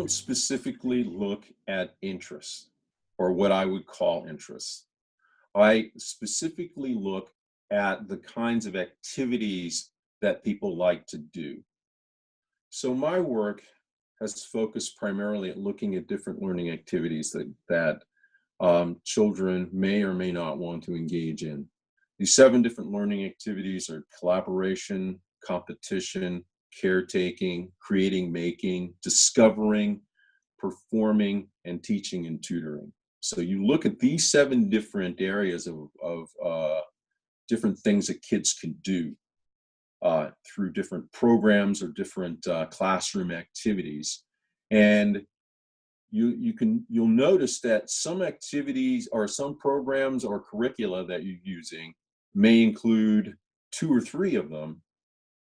don't specifically look at interests or what I would call interests. I specifically look at the kinds of activities that people like to do. So my work has focused primarily at looking at different learning activities that children may or may not want to engage in. These 7 different learning activities are collaboration, competition, caretaking, creating, making, discovering, performing, and teaching and tutoring. So you look at these 7 different areas of different things that kids can do through different programs or different classroom activities. And you'll notice that some activities or some programs or curricula that you're using may include 2 or 3 of them,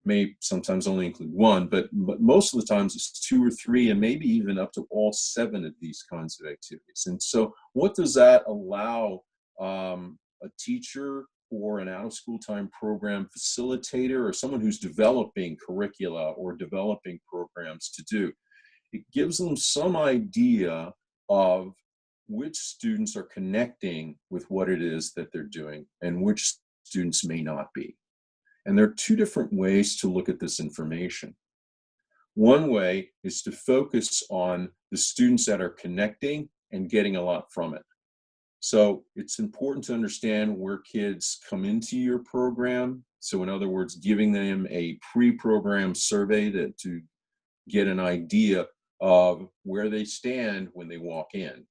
may sometimes only include 1, but most of the times it's 2 or 3, and maybe even up to all 7 of these kinds of activities. And so what does that allow a teacher or an out-of-school time program facilitator or someone who's developing curricula or developing programs to do? It gives them some idea of which students are connecting with what it is that they're doing and which students may not be. And there are 2 different ways to look at this information. One way is to focus on the students that are connecting and getting a lot from it. So it's important to understand where kids come into your program. So in other words, giving them a pre-program survey to get an idea of where they stand when they walk in,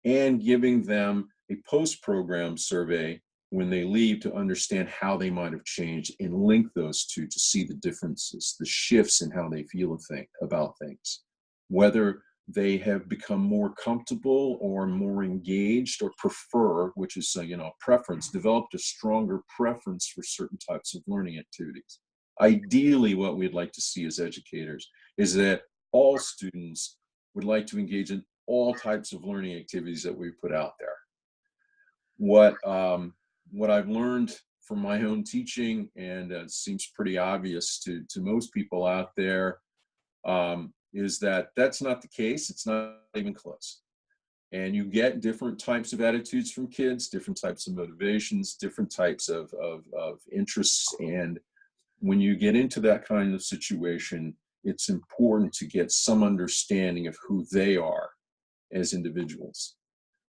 and giving them a post-program survey when they leave to understand how they might have changed and link those 2 to see the differences, the shifts in how they feel about things, whether they have become more comfortable or more engaged or prefer, which is preference, developed a stronger preference for certain types of learning activities. Ideally, what we'd like to see as educators is that all students would like to engage in all types of learning activities that we put out there. What I've learned from my own teaching, and it seems pretty obvious to most people out there, is that that's not the case. It's not even close. And you get different types of attitudes from kids, different types of motivations, different types of interests. And when you get into that kind of situation, it's important to get some understanding of who they are as individuals.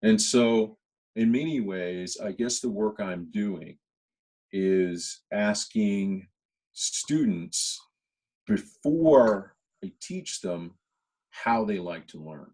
And so in many ways, I guess the work I'm doing is asking students, before I teach them, how they like to learn.